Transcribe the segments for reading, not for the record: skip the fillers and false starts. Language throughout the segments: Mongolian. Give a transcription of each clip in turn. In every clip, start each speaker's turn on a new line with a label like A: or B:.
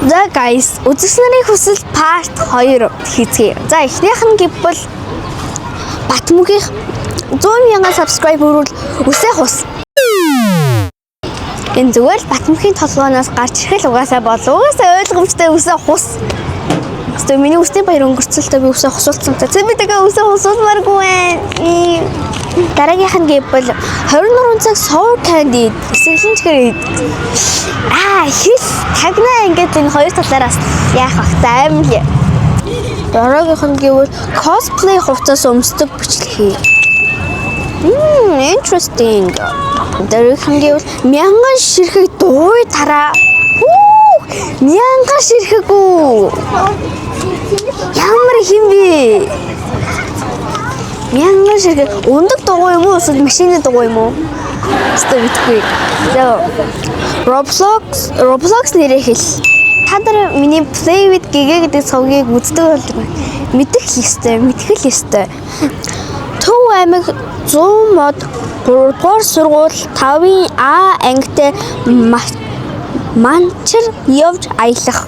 A: За guys, үзэгчнэрийн хүсэл part 2 хийцгээе. За эхнийх нь гэвэл Батмүгийн 100,000 subscribe хүрвэл үсэх ус. Энэ зүгээр Батмүгийн толгоноос гарч ирэх л угаасаа угаасаа ойлгомжтой үсэх ус. Гэхдээ миний үсний баяр өнгөрцөлтөө би үсээ хусуулсан. За би тэгээ үсээ хусуулмааргүй байна. Дараагийнх нь гэвэл 24 цаг sour candy эсгэлэнчгээр хис тагнаа ингээд энэ хоёр талаараас яах вэ? Аим л. Дараагийнх нь гэвэл cosplay хувцас өмсдөг бичлэг. Interesting. Дараагийнх нь гэвэл мянган ширхэг дууй тараа. 1000 ширхэг үү? Ямар хэм бэ? 1000 ширхэг өндөг дугуй юм уу? Эсвэл машины дугуй юм уу? Эсвэл битгүй. Roblox нэрээ хэл. Та нар миний Play with Giga гэдэг цовгийг үздэг болдог. Мэдэх ёстой. Төв аймаг 100 мод 3-р сургууль 5-ын А ангитай манчир явж аялах.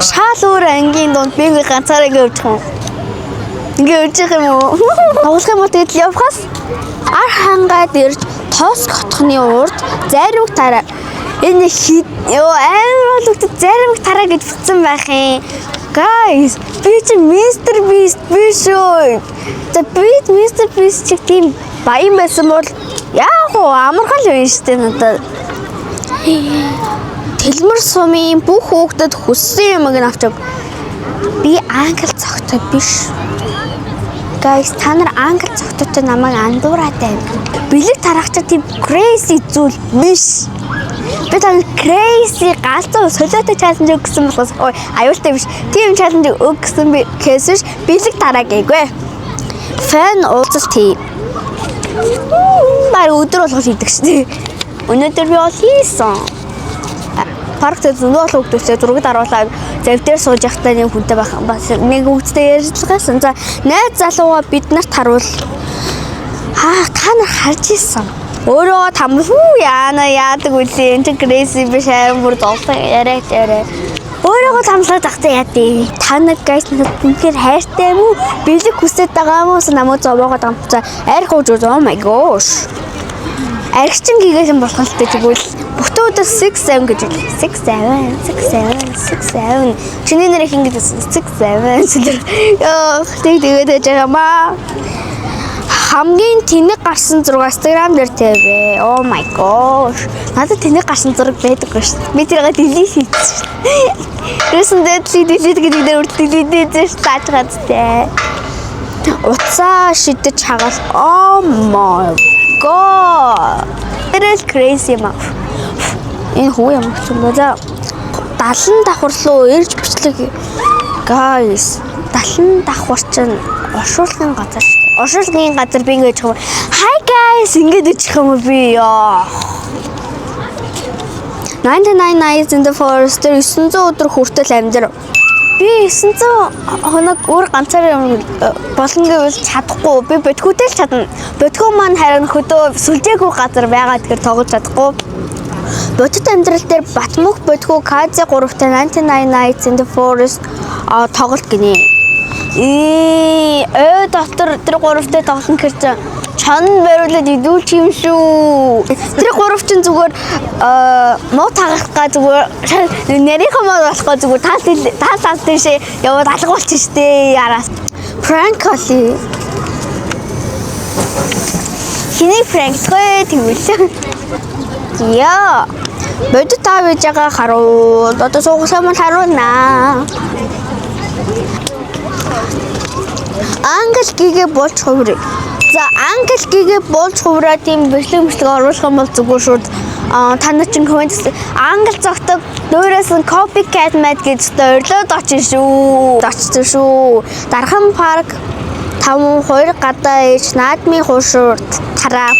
A: Шаал өөр ангийн донд би ганцаараа явж байгаа юм. Ингээд явж байгаа юм уу? Тоглох юм уу тэгэл явахаас ар хангаад ирж тоос хотхны урд заримг тараа. Энэ амар боловч заримг тараа гэж бичсэн байх юм. Guys, би чи Mr Beast биш үү? За би Mr Beast чиг тийм баян байсан бол яах вэ? Амархан л байна шүү дээ надад. Тэлмэр сумын бүх хүүхдэд хүссэн юмыг авчиг. Би англ цогтой биш. Guys, та нар англ цогтой намайг андуураад байна. Бэлэг тарахчаа тийм crazy зүйл биш. Би тань crazy галзуу солиотой challenge өгсөн болохоос аюултай биш. Тийм challenge өгсөн би кэсэж бэлэг тараагээгүй. Фэн уулзалт хий. Баг өдөр болгож хийдэг шүү дээ. Өнөөдөр би ол хийсэн. Паркт зөндөө хөлтөсөө зураг даруулаад зав дээр сууж явахдаа нэг хүнтэй бас нэг үгтэй ярьжлахсан. За найз залууга бид нарт харуул. Та нар харж ирсэн. Өөрөө там яана яадаг үлээ. Энд crazy биш аим бүр зовлон яриад. Өөрөө тамлаад ахтай яадээ. Та нар guys надад хайртай юм уу? Бэлэг хүсэж байгаа юм уу? Намайг зовоогоод байгаа юм. За арх ууж oh my gosh. Архичин гигээсэн болох л тэгвэл бүхтүүд 6-7 гэж үгүй. 6-7. Чиний нэр их ингэж 6-7. Тэгээд байж байгаа маа. Хамгийн тэнэг гарсан зураг Instagram дээр тавь. Oh my gosh. Надад тэнэг гарсан зураг байдаггүй шүү. Би тэрийг delete хийчихсэн. Recently delete гэдэг дээр delete хийж таачгаад тээ. Уцаа шидэж хагаал. Oh my god. It's crazy маа. Энэ хүү юм чинь боо. 70 давхар руу ирж бичлэг. Guys, 70 давхар чинь оршуулгын газар. Оршуулгын газар би ингэж байгаа. Hi guys, ингэж ичих юм би яа. 99 nights in the forest 900 өдөр хүртэл амьдар. Би 900 хоног өөр ганцаараа болно гэвэл чадахгүй. Би бодгүйтэй л чадна. Бодгоо маань харин хөдөө сүлжээгүй газар байгаа тэгэхээр тоглож чадахгүй. Бодит амьдрал дээр Батмүх бодгоо Кази 3-тай 99 nights in the forest тоглолт гинэ. Дотор тэр 3-тай тоглоно гэж чанан бариулаад идүүлчих юм шүү. Тэр 3 чинь зүгээр муу тагахгаа зүгээр нэрийнхээ муу болохоо зүгээр тал тийшээ яваад алга болчих штэ яраас. Prank оли. Хиний prank тэгвэл. Яа. Бодит тавьж байгаа харуул. Одоо суугсаа мал харуулнаа. Англ гигээ болж хуврыг. За англ гигээ болж хувраа тийм бичлэг оруулах юм бол зүгээр шууд та нар чинь комент англ зогтог дөөрөөс нь copycat mad гэж дөөрлөөд очсон шүү. Дархан парк 5-2 гадаа ээж наадмын хуушурд тараа.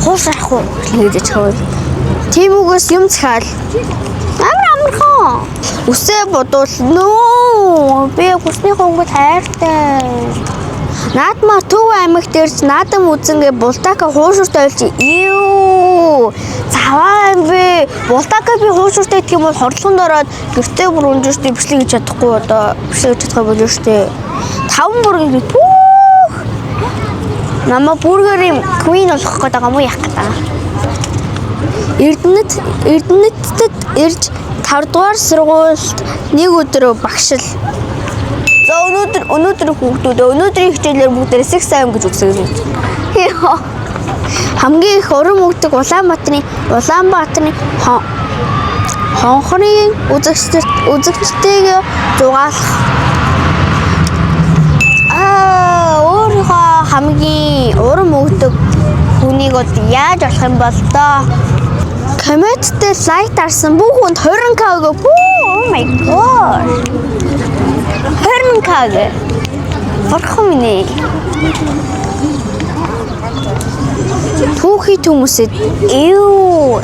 A: Хуушрах уу гэж хөөе. Тийм үгээс юм цахаал. Амархан. Үсээ бодвол нөө би хүсний хөнгөд хайртай. Наадмаар Төв аймагт ирж наадам үзэнгээ Булдака хуушуртай ойлж юу. Заваа би Булдака би хуушуртай гэх юм бол хорлохонд ороод гэртээ бүр өнжөртэй бичлэг хийж чадахгүй одоо бичлэг хийж чадахгүй болов штэ. 5 бүрэг Намаа бургерийн queen болох гэдэг юм уу яах гэдэг. Эрдэнэтэд ирж 5 дугаар сургуульд нэг өдөр багшил. За өнөөдөр хүүхдүүд өнөөдрийн хичээлээр бүгдээрээ сэх сайн гэж үзсэн. Хамгийн их урам өгдөг Улаанбаатарын хонхорын үзэгчдийг зугаалах. Өөрийнхөө хамгийн урам өгдөг хүнийг яаж болох юм бол доо. Комменттэй лайк дарсан бүх хүнд 20k өгөө. Oh my god. 20k. Орхон минь. Түүхий хүмүүсэд юу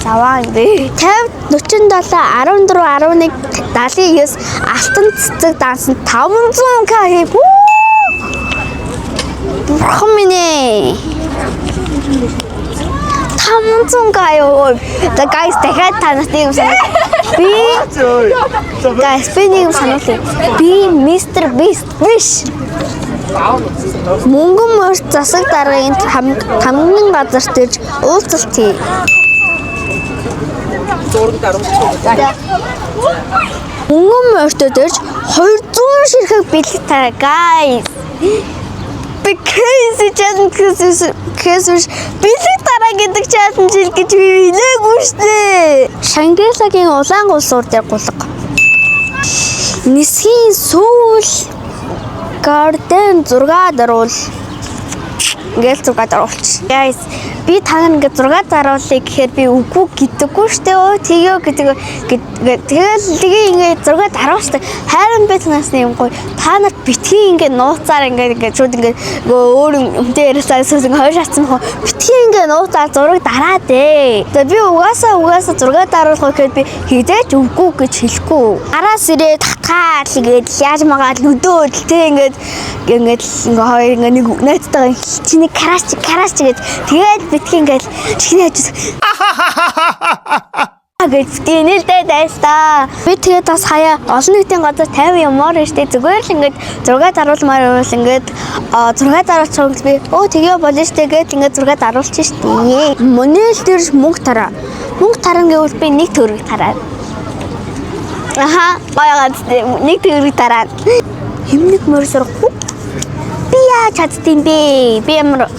A: Заваа би 50 47 14 11 79 алтан цэцэг дансан 500k хийв. Бурхан минь. 500k ёо. За guys дахиад танаас нэг юм санаа. Guys би нэг юм сануулъя. Би Mr Beast биш. Мөнгөн морь засаг даргын хамгийн газарт ирж уулзалт хий. Мөнгөн морьтод ирж 200 ширхэг бэлэг тараа guys. Because бэлэг тараа гэдэг challenge гэж би хэлээгүй штэ. Шангайлагийн улаан улсуур дээр гулга. Нисхийн сүүл Garden 6 даруул. Ингээл 6 даруулчих. Guys, би танаа ингээд 6 даруулъя гэхээр би үгүй гэдэггүй штэ. Тэгөө гэдэг. Тэгэл ингээд 6 дарууштай. Хайрын би танаас юм гоё. Та нарт битгий ингээд нууцаар ингээд шууд ингээд өөр юмтэй ярьсаа сүнс хоёр шатсан хоо. Битгий ингээд нууцаар 6 дараад ээ. За би угаасаа 6 даруулах гэхэд би хизээч үгүй гэж хэлэхгүй. Араас ирээд татгаал ингээд яаж магаад нүдөөд тэг ингээд хоёр ингээд нэг найзтайгаа чиний караш гэж тэгээд битгий ингээд чихний хажууд гэж тэнэлдээ дайстаа. Би тэгээд бас хаяа олон нийтийн газар 50 юмор штэ зүгээр л ингээд 6 даруулмаар байвал ингээд 6 даруулчих би тэгээ болно штэ гэд ингээд 6 даруулчих штэ. Монел дээр мөнгө тараа. Мөнгө таран гэвэл би нэг төгрөг тараа. Баягаад нэг төгрөг тараа. Химнэг мөр сурахгүй. Би яаж чаддсан бэ? Би ямар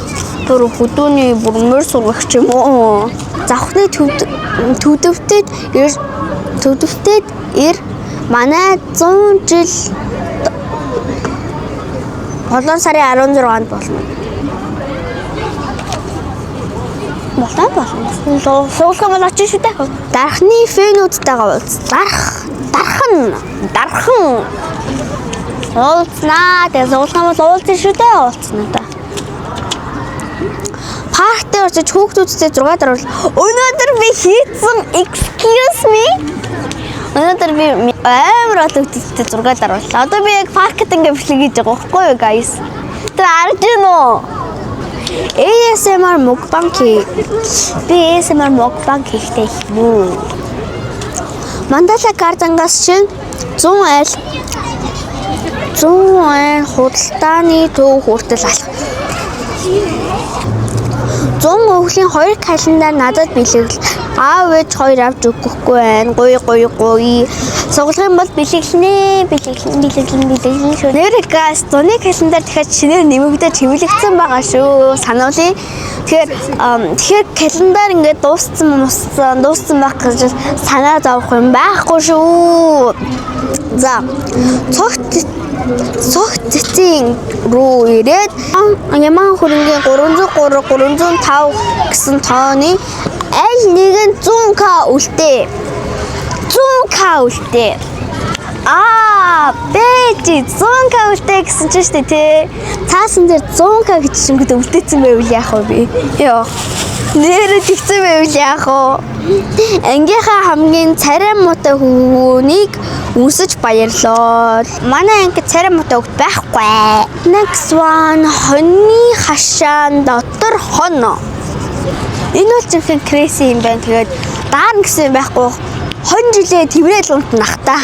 A: бүр хөдөөний бүр мөр сургах ч юм уу. Завхны төвдөвтэд ир манай 100 жил 7 сарын 16-нд болно. Болно. Суулгах бол очиж шүү дээ. Дархны фэнүүдтэйгээ уулз. Дархан. Уулзнаа. Тэгээ суулгах бол уулзна шүү дээ. Уулзнаа та. Паркт очиж хүүхдүүдтэй 6 даруул. Өнөөдөр би хийцэн excuse me. Өнөөдөр би амар олон хүүхдүүдтэй 6 дарууллаа. Одоо би яг паркт ингээ бичлэг хийж байгаа байхгүй юу guys? Тэр арж гин үү? ASMR mukbang хий. Би ASMR mukbang хийхдээ мүү. Мандала картангаас чинь 100 айл худалдааны төв хүртэл алах. 100 өвлийн 2 календар надад бэлэглэл. Аав ээж хоёр авч өгөхгүй байна. Гуй. Сугалах юм бол бэлэглэнэ. Бэлэглэн шүү. Нэр газ 100-ны календар дахиад шинээр нэмэгдэж хэвлэгдсэн байгаа шүү. Сануулъя. Тэгэхээр календар ингээд дууссан байх гэж санаа зовох юм байхгүй шүү. За. Цогт цэцэн руу ирээд Яман хөрөнгийн 305 гэсэн тооны аль нэг нь 100k үлдээ. 100k үлдээ. Бэж 100k үлдээ гэсэн чинь шүү дээ тий. Цаасан дээр 100k гэж шингэд үлдээсэн байвал яах вэ би? Йоо. Нэр тэгсэн байвал яах вэ? Ангийнхаа хамгийн царай муутай хүүнийг үсэж баярлоо. Манай анги царай муутай хүүхэд байхгүй. Next one хоньны хашаан дотор хоно. Энэ бол чихэн crazy юм байна. Тэгээд даарна гэсэн байхгүй. 20 жилээ тэврээл унтнах та.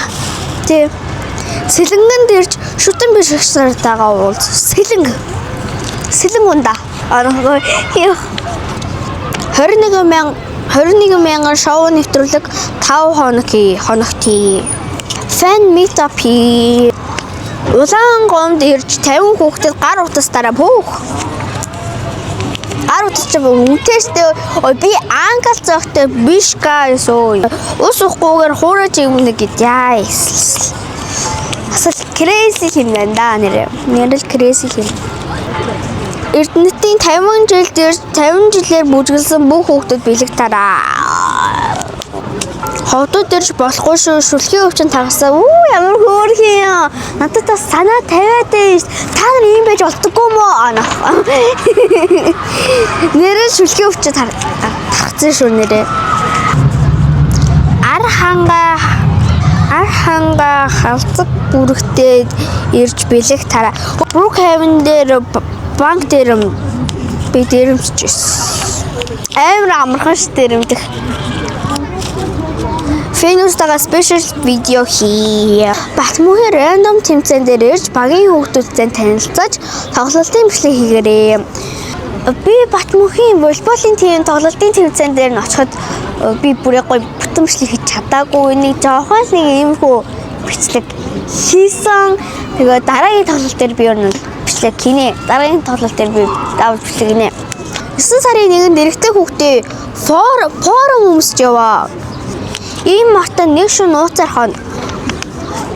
A: Тэг. Сэлэнгэн дэрж шүтэн биш шартаагаа уулз. Сэлэнг унда. 21,000 шоу нэвтрүүлэг 5 хоногт. Fan meetup. Улаан гомд ирж 50 хүүхдэд гар утастаараа бөөх. Гар утасч үнтэстэй би ангал зогтой биш guys ой. Ус ухгүйгээр хуураж юмнэ гэдээ. Асал crazy хэмнэн да нэр л crazy хэм. Эрдэнэтийн 50 жилээр бүжгэлсэн бүх хүүхдүүд бэлэг тараа. Ховдууд ирж болохгүй шүү. Шүлхийн өвчин тагсаа. Ямар хөөрхий юм. Надад бас санаа тавиад байж. Та нар ийм байж болдоггүй мó? Нэрээ шүлхийн өвчин тагцсан шүү нэрээ. Ар ханга халцаг бүрэгтэй ирж бэлэг тараа. Brookhaven дээр банк дээр би дэрэмжчихсэн. Амар амархан ш дэрэмдэх. Фэнүүстага спешиал видео хий. Батмуугийн рандом тэмцээн дээр ирж багийн хүүхдүүдтэй танилцаж тоглолтын бичлэг хийгээрэй. Би Батмуугийн волейболын тим тоглолтын тэмцээн дээр нь очиход би бүрээ гоё бүтэн бичлэг хийж чадаагүй. Нэг жоохон нэг иймэрхүү бичлэг хийсэн. Тэгээ дараагийн тоглолт дээр би юу бичлэг хийнэ. Дараагийн тоглолт дээр би давж бичлэг хийнэ. 9 сарын 1-нд эрэгтэй хүүхдээ форум өмсөж яваа. Ийм мартан нэг шөнө нууцаар хон.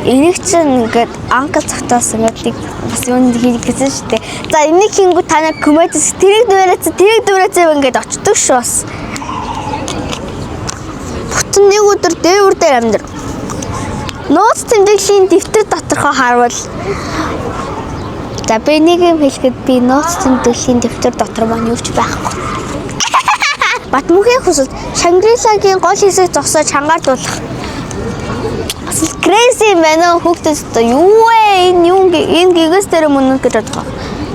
A: Энийг чинь ингээд анкл цагтаас ингээд бас юунд хийх гэсэн шүү дээ. За энийг хийнгүү та нар комментс тэрийг дүүрээцээ ингээд очдөг шүү бас. Бүтэн нэг өдөр дээвэр дээр амьдр. Нууц тэмдэглэлийн дэвтэр доторхоо харвал за би нэг юм хэлэхэд би нууц тэмдэглэлийн дэвтэр дотор маань юу ч байхгүй. Батмуугийн хүсэлт Шангрилагийн гол хэсэг зогсоод чангаардуулах. Асал crazy юм байна хүүхдүүд юу вэ? Энэ гигээс дээр мөн гэж бодох.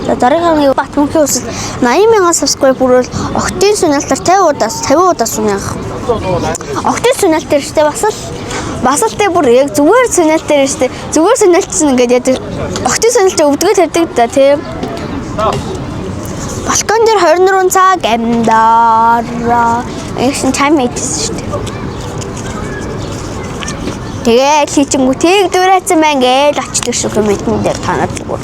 A: За дараагийн Батмуугийн хүсэлт 80,000 subscribe бүрэл октын сүнэлтээр 50 удаас сүнэх. Октын сүнэлтээр штэ бас л тэ бүр яг зүгээр сүнэлтээр штэ. Зүгээр сүнэлтсэн ингээд яа октын сүнэлтээ өвдгөө тавьдаг да тийм. Балкон дээр 24 цаг амьдаараа. Эшин тайм хийсэн шүү дээ. Тэгээд хийчихэнгүү тэг дүүрээсэн байна гээл очдөг шүү комментэн дээр танаад бүр.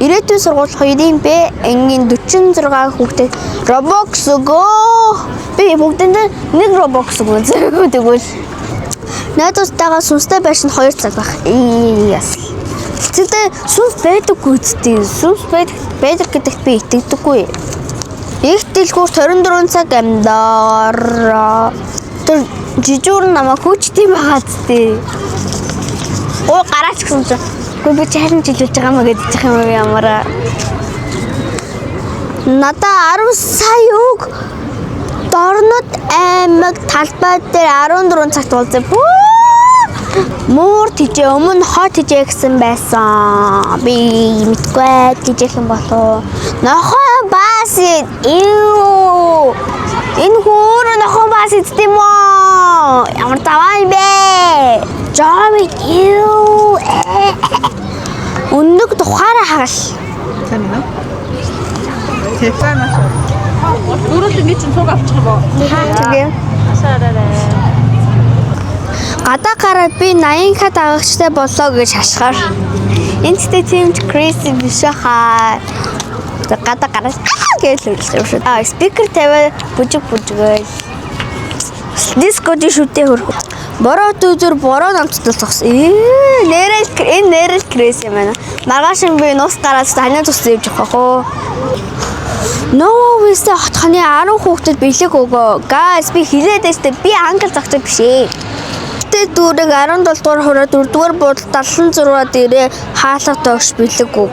A: Ирээдүйн сургууль 2-ын Б ангийн 46 хүүхдэд Roblox өгөө. Би бүгдэндээ нэг Roblox өгөө. Тэгвэл найдвартайгаа сүнстэй байшин 2 цаг байх. Яс. Тэгтээ сүнс байдаггүй үстэй. Сүнс байдаг гэдэгт би итгэдэггүй. Их дэлгүүрт 24 цаг амьдаараа. Тэр жижүүр намайг хүчтэй байгаа зү. Ой гараач гэсэн чинь. Гүн би чарин жилүүлж байгаа маа гэж юм ямаараа. Надаа 10 сая үг Дорнод аймаг талбай дээр 14 цагт уулзав. Муур тийж өмнө хот тийж гэсэн байсан. Би мэдгүй тийж юм болоо. Нохоо бас юу? Энэ хөөр нохоо бас тийм үү? Ямар тавай бэ? Жамид юу? Өнөг тухаараа хагал.
B: Сайн байна уу? Тэфанаас. Өөрөөр ингэ чинь цуг авчих юм уу?
A: Тэгээ.
B: Асаараа.
A: Гадаа гараад би 80-аад агагчтай болоо гэж хашгаар. Энэ ч тийм crazy биш хаа. Гадаа гараад гэж хэлсэн шүү. Спикер тавиа бүжигээл. Дискод шүтээ хөрх. Бороо дүүзэр бороо намцдал зогсон. Нэрэл crazy юм байна. Маргааш би нус гараад таны тус зэвж явах хөө. Нововэстэй хотхоны 10 хүүхдэд бэлэг өгөө. Guys би хэлээд байстай би англ зогтой биш ээ. Дүүрэг 17 дугаар хороо 4 дугаар буудал 76 дээрээ хаалга тогш бэлэг үг.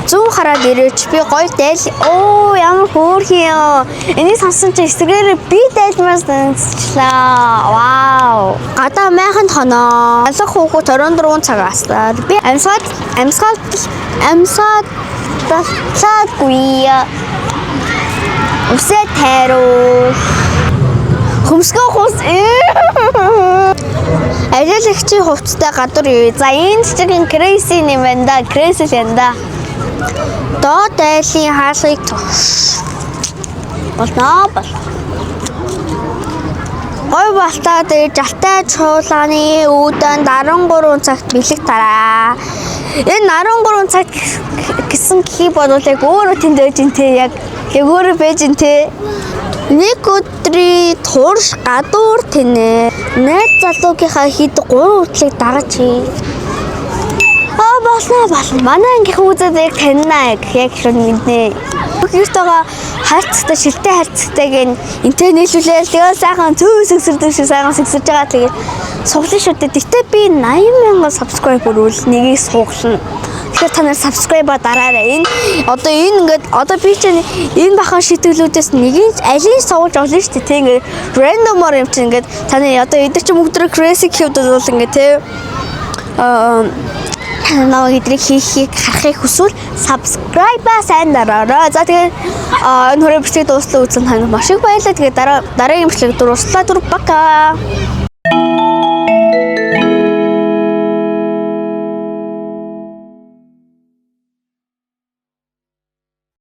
A: зүүн хараад ирээч би гоё дайл. Оо ямар хөөрхий ёо. Энийг сонсон чи эсрэгээр би дайлмаас сонсчлаа. Вау. Гадаа майхан хоноо. Алах хүүхэд 24 цагаас би амьсгал сагвия. Үсэ таруу. Хөмсгөө хус. Ажилагчийн хувцастай гадуур юу. За энэ чинь crazy юм байна да. Crazy юм да. Доод дайлын хаалгыг болно. Гой балтаа дээр жалтай чуулганы үүдэн 13 цагт бэлэг тараа. Энэ 13 цаг гэсэн хий бодвол яг өөрөө тэнд байж ин тэ яг өөрөө байж ин тэ. Нэг өдрийн турш гадуур тэнэ. Найз залуугийнхаа хэд 3 хүртлийг дагаж хий. Болно. Манай ангийнхан үзээд яг таньнаа яг шууд мэднэ. Хүүхдтэйгээ хайрцагтай шилтэй хайрцагтайг энтэй нийлүүлээл тэгээ сайхан цөөхс өсөрдөг шиг сайхан сэгсэж байгаа тэгээ суглаа шүү дээ. Гэтэ би 80,000 subscribe өрвөл нэгийг сууглана. Тэгэхээр та нар subscribe дараарай. Одоо би чинь энэ бахан шитгэлүүдээс нэгийг алийг суулж олно шүү дээ. Тэг ингээд randomор юм чинь ингээд та нар одоо эдгээр ч өдрө crazy cube бол ингээд тэ намайг эдрийг хийхийг харахыг хүсвэл subscribe-аа сайн дараарай. За тэгээд энэ хүрээ бичлэг дуусла үзсэн танд маш их баярлалаа. Тэгээд дараагийн бичлэг дуусла. Бака.